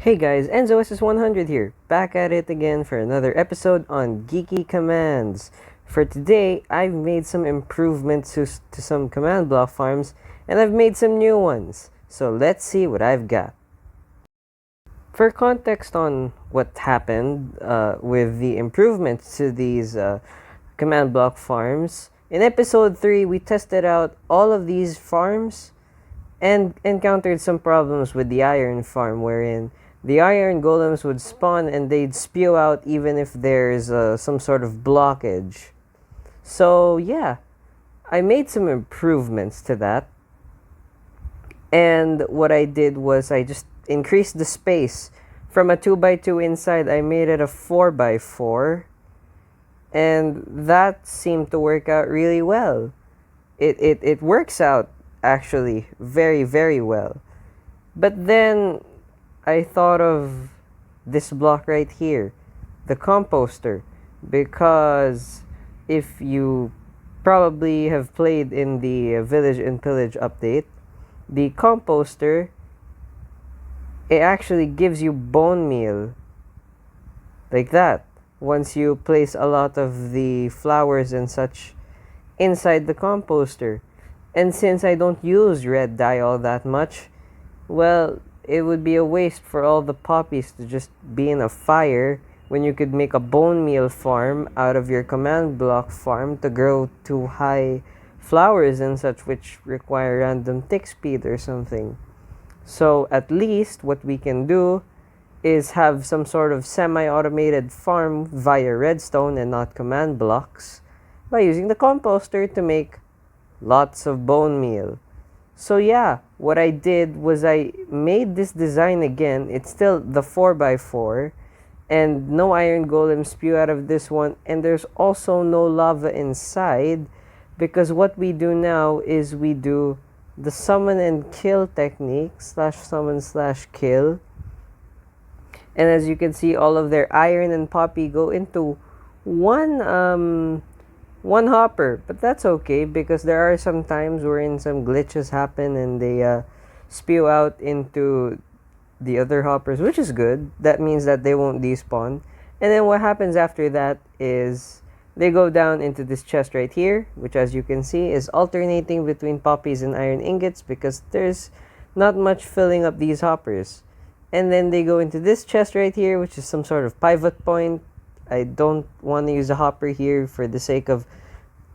Hey guys, Enzo SS100 here, back at it again for another episode on Geeky Commands. For today, I've made some improvements to some command block farms, and I've made some new ones. So let's see what I've got. For context on what happened with the improvements to these command block farms, in episode 3 we tested out all of these farms and encountered some problems with the iron farm, wherein the iron golems would spawn and they'd spew out even if there's some sort of blockage. So, yeah, I made some improvements to that. And what I did was I just increased the space from a 2x2 inside, I made it a 4x4. And that seemed to work out really well. It works out actually very, very well. But then I thought of this block right here, the composter, because if you probably have played in the Village and Pillage update, the composter, it actually gives you bone meal like that once you place a lot of the flowers and such inside the composter. And since I don't use red dye all that much, well, it would be a waste for all the poppies to just be in a fire when you could make a bone meal farm out of your command block farm to grow to high flowers and such, which require random tick speed or something. So at least what we can do is have some sort of semi-automated farm via redstone and not command blocks by using the composter to make lots of bone meal. So yeah, what I did was I made this design again. It's still the 4x4 and no iron golem spew out of this one, and there's also no lava inside, because what we do now is we do the summon and kill technique, /summon/kill. And as you can see, all of their iron and poppy go into one hopper, but that's okay because there are some times wherein some glitches happen and they spew out into the other hoppers, which is good. That means that they won't despawn. And then what happens after that is they go down into this chest right here, which as you can see is alternating between poppies and iron ingots because there's not much filling up these hoppers. And then they go into this chest right here, which is some sort of pivot point. I don't want to use a hopper here for the sake of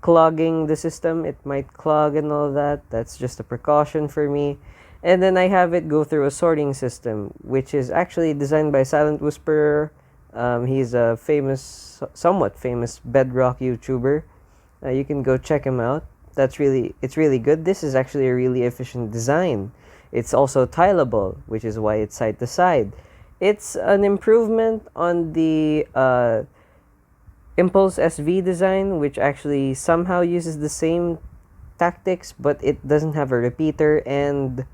clogging the system. It might clog and all that. That's just a precaution for me. And then I have it go through a sorting system, which is actually designed by Silent Whisperer. He's a somewhat famous Bedrock YouTuber. You can go check him out. It's really good. This is actually a really efficient design. It's also tileable, which is why it's side to side. It's an improvement on the Impulse SV design, which actually somehow uses the same tactics, but it doesn't have a repeater, and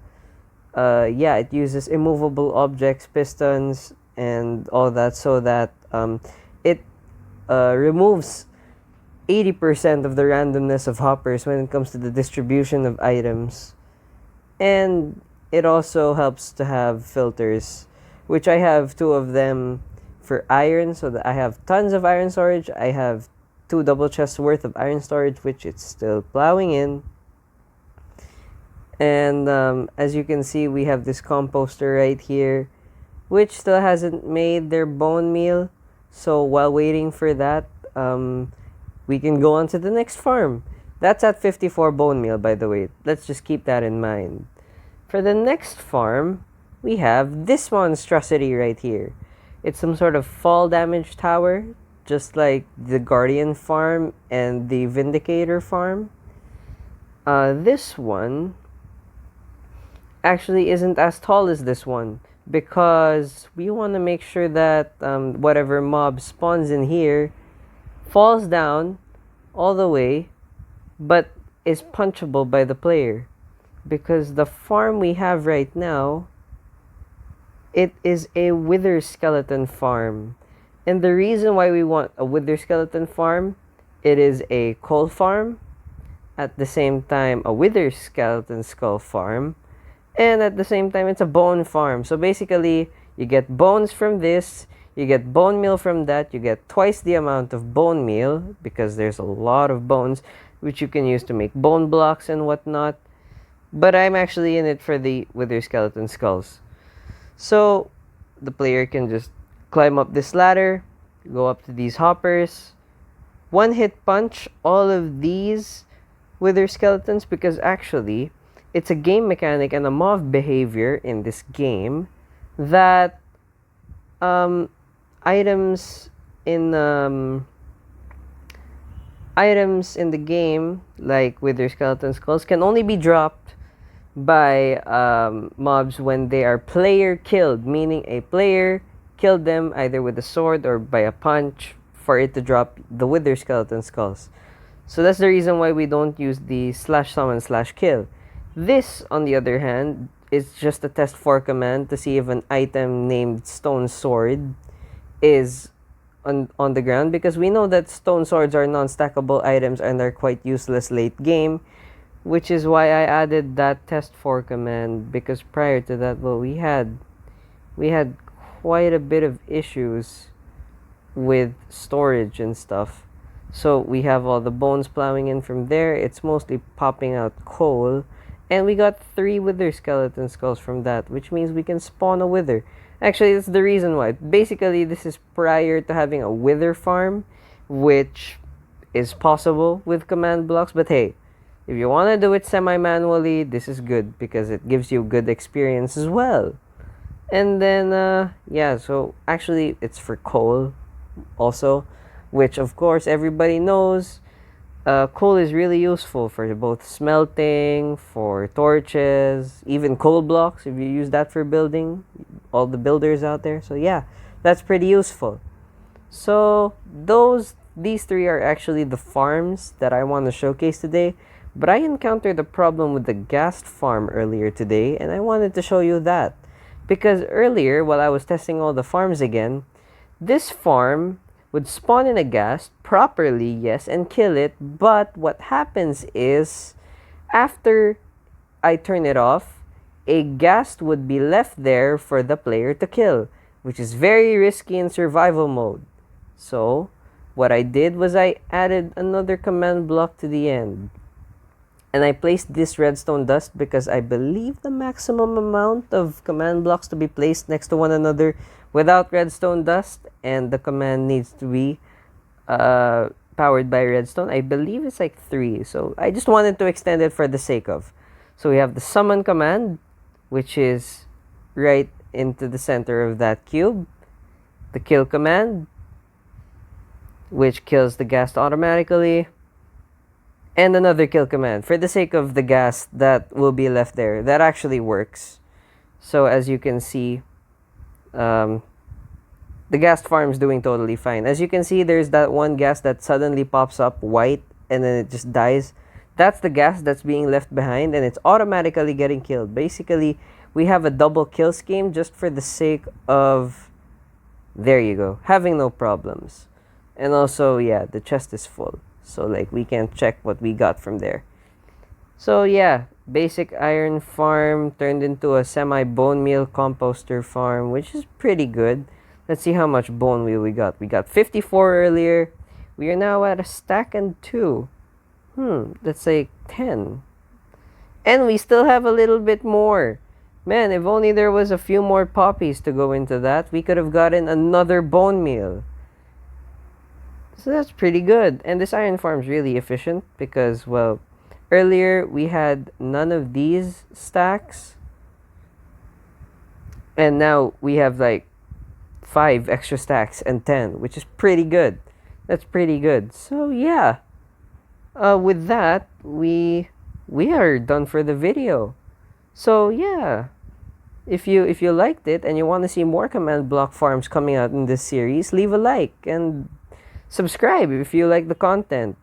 yeah, it uses immovable objects, pistons, and all that, so that it removes 80% of the randomness of hoppers when it comes to the distribution of items. And it also helps to have filters, which I have two of them for iron, so that I have tons of iron storage. I have 2 double chests worth of iron storage, which it's still plowing in. And as you can see, we have this composter right here, which still hasn't made their bone meal. So while waiting for that, we can go on to the next farm. That's at 54 bone meal, by the way. Let's just keep that in mind. For the next farm, we have this monstrosity right here. It's some sort of fall damage tower, just like the Guardian farm and the Vindicator farm. This one actually isn't as tall as this one because we want to make sure that whatever mob spawns in here falls down all the way but is punchable by the player, because the farm we have right now, it is a wither skeleton farm. And the reason why we want a wither skeleton farm, it is a coal farm, at the same time a wither skeleton skull farm, and at the same time it's a bone farm. So basically You get bones from this, you get bone meal from that, you get twice the amount of bone meal because there's a lot of bones which you can use to make bone blocks and whatnot. But I'm actually in it for the wither skeleton skulls. So the player can just climb up this ladder, go up to these hoppers, one hit punch all of these wither skeletons, because actually it's a game mechanic and a mob behavior in this game that items in the game, like wither skeleton skulls, can only be dropped by mobs when they are player killed, meaning a player killed them either with a sword or by a punch for it to drop the wither skeleton skulls. So that's the reason why we don't use the /summon/kill. This, on the other hand, is just a test for command to see if an item named stone sword is on the ground, because we know that stone swords are non-stackable items and are quite useless late game, which is why I added that test for command, because prior to that, well, we had quite a bit of issues with storage and stuff. So we have all the bones plowing in from there. It's mostly popping out coal, and we got 3 wither skeleton skulls from that, which means we can spawn a wither. Actually, that's the reason why. Basically, this is prior to having a wither farm, which is possible with command blocks. But hey, if you want to do it semi-manually, this is good because it gives you good experience as well. And then, yeah, so actually it's for coal also, which of course everybody knows. Coal is really useful for both smelting, for torches, even coal blocks if you use that for building, all the builders out there. So yeah, that's pretty useful. So these 3 are actually the farms that I want to showcase today. But I encountered a problem with the ghast farm earlier today, and I wanted to show you that. Because earlier, while I was testing all the farms again, this farm would spawn in a ghast properly, yes, and kill it. But what happens is, after I turn it off, a ghast would be left there for the player to kill, which is very risky in survival mode. So, what I did was I added another command block to the end. And I placed this redstone dust because I believe the maximum amount of command blocks to be placed next to one another without redstone dust, and the command needs to be powered by redstone, I believe it's like 3. So I just wanted to extend it for the sake of. So we have the summon command, which is right into the center of that cube. The kill command, which kills the ghast automatically. And another kill command for the sake of the ghast that will be left there. That actually works. So as you can see, the ghast farm is doing totally fine. As you can see, there's that one ghast that suddenly pops up white and then it just dies. That's the ghast that's being left behind, and it's automatically getting killed. Basically, we have a double kill scheme just for the sake of, there you go, having no problems. And also, yeah, the chest is full. So, like, we can check what we got from there. So, yeah, basic iron farm turned into a semi-bone meal composter farm, which is pretty good. Let's see how much bone meal we got. We got 54 earlier. We are now at a stack and 2. That's like 10. And we still have a little bit more. Man, if only there was a few more poppies to go into that, we could have gotten another bone meal. So that's pretty good. And this iron farm is really efficient because, well, earlier we had none of these stacks. And now we have like 5 extra stacks and 10, which is pretty good. That's pretty good. So yeah. With that, we are done for the video. So yeah. If you liked it and you want to see more command block farms coming out in this series, leave a like and subscribe if you like the content.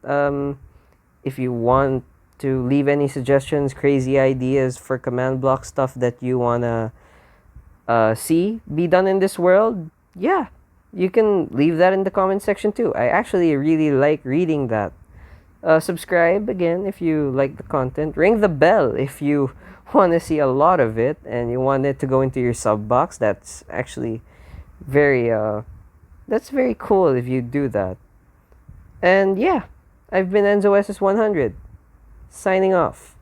If you want to leave any suggestions, crazy ideas for command block stuff that you wanna see be done in this world, yeah, you can leave that in the comment section too. I actually really like reading that. Subscribe again if you like the content. Ring the bell if you want to see a lot of it and you want it to go into your sub box. That's actually very that's very cool if you do that. And yeah, I've been Enzo SS100, signing off.